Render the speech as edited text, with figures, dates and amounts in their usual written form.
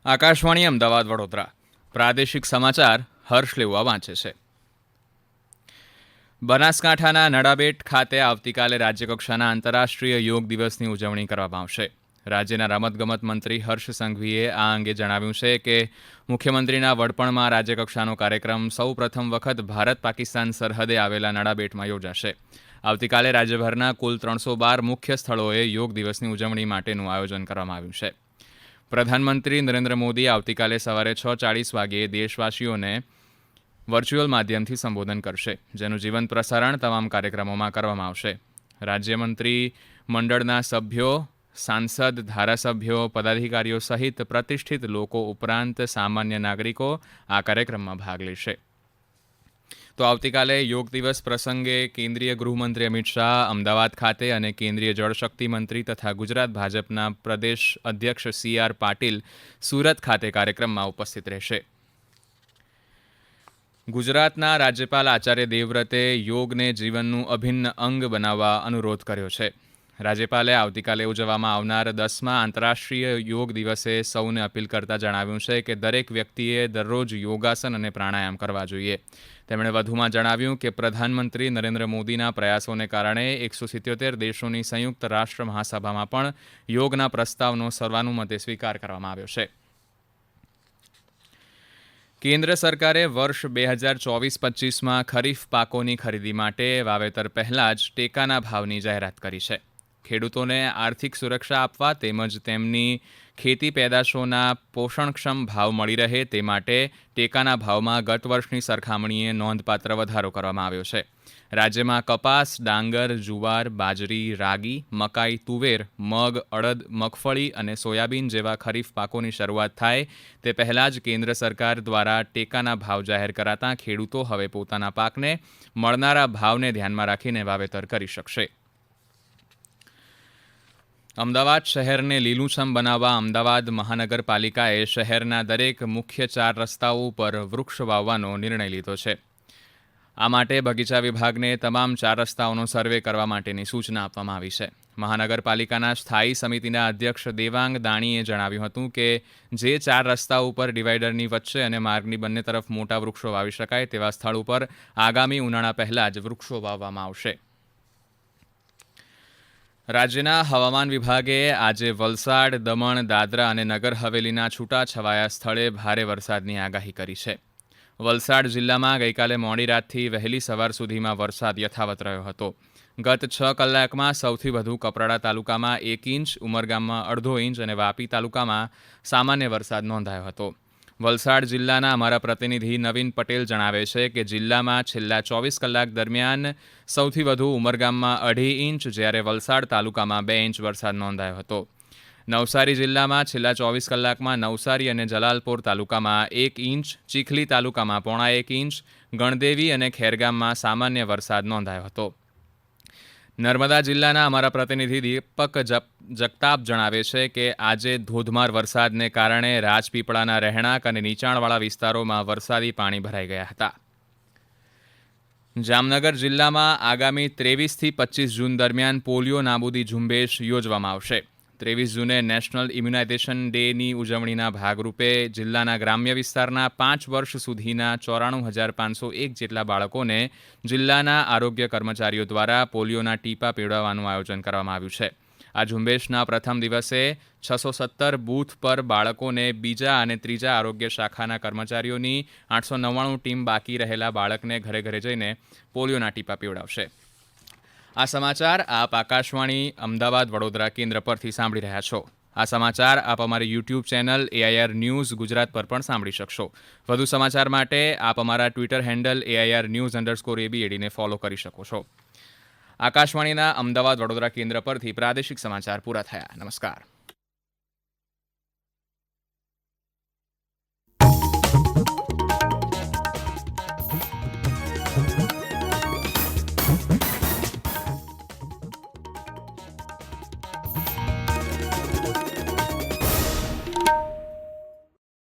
આકાશવાણી અમદાવાદ વડોદરા પ્રાદેશિક સમાચાર હર્ષ લેવા વાંચે છે. બનાસકાંઠાના નડાબેટ ખાતે આવતીકાલે રાજ્યકક્ષાના આંતરરાષ્ટ્રીય યોગ દિવસની ઉજવણી કરવામાં આવશે. રાજ્યના રમતગમત મંત્રી હર્ષ સંઘવીએ આ અંગે જણાવ્યું છે કે મુખ્યમંત્રીના વડપણમાં રાજ્યકક્ષાનો કાર્યક્રમ સૌ પ્રથમ વખત ભારત પાકિસ્તાન સરહદે આવેલા નડાબેટમાં યોજાશે. આવતીકાલે રાજ્યભરના કુલ 312 મુખ્ય સ્થળોએ યોગ દિવસની ઉજવણી માટેનું આયોજન કરવામાં આવ્યું છે. પ્રધાનમંત્રી નરેન્દ્ર મોદી આવતીકાલે સવારે 6:40 વાગ્યે દેશવાસીઓને વર્ચ્યુઅલ માધ્યમથી સંબોધન કરશે, જેનું જીવંત પ્રસારણ તમામ કાર્યક્રમોમાં કરવામાં આવશે. રાજ્યમંત્રી મંડળના સભ્યો, સાંસદ, ધારાસભ્યો, પદાધિકારીઓ સહિત પ્રતિષ્ઠિત લોકો ઉપરાંત સામાન્ય નાગરિકો આ કાર્યક્રમમાં ભાગ લેશે. તો આવતીકાલે યોગ દિવસ પ્રસંગે કેન્દ્રીય ગૃહમંત્રી અમિત શાહ અમદાવાદ ખાતે અને કેન્દ્રીય જળશક્તિ મંત્રી તથા ગુજરાત ભાજપના પ્રદેશ અધ્યક્ષ CR પાટીલ સુરત ખાતે કાર્યક્રમમાં ઉપસ્થિત રહેશે. ગુજરાતના રાજ્યપાલ આચાર્ય દેવવ્રતે યોગને જીવનનું અભિન્ન અંગ બનાવવા અનુરોધ કર્યો છે. રાજ્યપાલે આવતીકાલે ઉજવવામાં આવનાર 10મા આંતરરાષ્ટ્રીય યોગ દિવસે સૌને અપીલ કરતા જણાવ્યું છે કે દરેક વ્યક્તિએ દરરોજ યોગાસન અને પ્રાણાયામ કરવા જોઈએ. તેમણે વધુમાં જણાવ્યું કે પ્રધાનમંત્રી નરેન્દ્ર મોદીના પ્રયાસોને કારણે 177 દેશોની સંયુક્ત રાષ્ટ્ર મહાસભામાં પણ યોગના પ્રસ્તાવનો સર્વાનુમતે સ્વીકાર કરવામાં આવ્યો છે. કેન્દ્ર સરકારે વર્ષ 2024-25માં ખરીફ પાકોની ખરીદી માટે વાવેતર પહેલાં જ ટેકાના ભાવની જાહેરાત કરી છે. ખેડૂતોને આર્થિક સુરક્ષા આપવા તેમજ તેમની ખેતી પેદાશોના પોષણક્ષમ ભાવ મળી રહે તે માટે ટેકાના ભાવમાં ગત વર્ષની સરખામણીએ નોંધપાત્ર વધારો કરવામાં આવ્યો છે. રાજ્યમાં કપાસ, ડાંગર, જુવાર, બાજરી, રાગી, મકાઈ, તુવેર, મગ, અડદ, મગફળી અને સોયાબીન જેવા ખરીફ પાકોની શરૂઆત થાય તે પહેલાં જ કેન્દ્ર સરકાર દ્વારા ટેકાના ભાવ જાહેર કરાતા ખેડૂતો હવે પોતાના પાકને મળનારા ભાવને ધ્યાનમાં રાખીને વાવેતર કરી શકશે. અમદાવાદ શહેરને લીલુંછમ બનાવવા અમદાવાદ મહાનગરપાલિકાએ શહેરના દરેક મુખ્ય 4 રસ્તાઓ પર વૃક્ષ વાવવાનો નિર્ણય લીધો છે. આ માટે બગીચા વિભાગને તમામ 4 રસ્તાઓનો સર્વે કરવા માટેની સૂચના આપવામાં આવી છે. મહાનગરપાલિકાના સ્થાયી સમિતિના અધ્યક્ષ દેવાંગ દાણીએ જણાવ્યું હતું કે જે 4 રસ્તા ઉપર ડિવાઈડરની વચ્ચે અને માર્ગની બંને તરફ મોટા વૃક્ષો વાવી શકાય તેવા સ્થળ ઉપર આગામી ઉનાળા પહેલાં જ વૃક્ષો વાવવામાં આવશે. રાજ્યના હવામાન વિભાગે આજે વલસાડ, દમણ, દાદરા અને નગર હવેલીના છૂટાછવાયા સ્થળે ભારે વરસાદની આગાહી કરી છે. વલસાડ જિલ્લામાં ગઈકાલે મોડી રાતથી વહેલી સવાર સુધીમાં વરસાદ યથાવત રહ્યો હતો. ગત 6 કલાકમાં સૌથી વધુ કપરાડા તાલુકામાં 1 ઇંચ, ઉમરગામમાં 1/2 ઇંચ અને વાપી તાલુકામાં સામાન્ય વરસાદ નોંધાયો હતો. વલસાડ જિલ્લાના અમારા પ્રતિનિધિ નવીન પટેલ જણાવે છે કે જિલ્લામાં છેલ્લા 24 કલાક દરમિયાન સૌથી વધુ ઉમરગામમાં 2.5 ઇંચ જ્યારે વલસાડ તાલુકામાં 2 ઇંચ વરસાદ નોંધાયો હતો. નવસારી જિલ્લામાં છેલ્લા 24 કલાકમાં નવસારી અને જલાલપોર તાલુકામાં 1 ઇંચ, ચીખલી તાલુકામાં 0.5 ઇંચ, ગણદેવી અને ખેરગામમાં સામાન્ય વરસાદ નોંધાયો હતો. નર્મદા જિલ્લાના અમારા પ્રતિનિધિ દીપક જગતાપ જણાવે છે કે આજે ધોધમાર વરસાદને કારણે રાજપીપળાના રહેણાંક અને નીચાણવાળા વિસ્તારોમાં વરસાદી પાણી ભરાઈ ગયા હતા. જામનગર જિલ્લામાં આગામી 23થી 25 જૂન દરમિયાન પોલિયો નાબૂદી ઝુંબેશ યોજવામાં આવશે. 23 જૂને નેશનલ ઇમ્યુનાઇઝેશન ડેની ઉજવણીના ભાગરૂપે જિલ્લાના ગ્રામ્ય વિસ્તારના 5 વર્ષ સુધીના 94,501 જેટલા બાળકોને જિલ્લાના આરોગ્ય કર્મચારીઓ દ્વારા પોલિયોના ટીપા પીવડાવવાનું આયોજન કરવામાં આવ્યું છે. આ ઝુંબેશના પ્રથમ દિવસે 617 બૂથ પર બાળકોને બીજા અને ત્રીજા આરોગ્ય શાખાના કર્મચારીઓની 899 ટીમ બાકી રહેલા બાળકને ઘરે ઘરે જઈને પોલિયોના ટીપા પીવડાવશે. આ સમાચાર આપ આકાશવાણી અમદાવાદ વડોદરા કેન્દ્ર પરથી સાંભળી રહ્યા છો. આ સમાચાર આપ અમારી YouTube channel AIR news Gujarat પર પણ સાંભળી શકશો. વધુ સમાચાર માટે આપ અમારા ટ્વિટર હેન્ડલ AIR_news_ABAD ને ફોલો કરી શકો છો. આકાશવાણીના અમદાવાદ વડોદરા કેન્દ્ર પરથી પ્રાદેશિક સમાચાર પૂરા થયા. નમસ્કાર.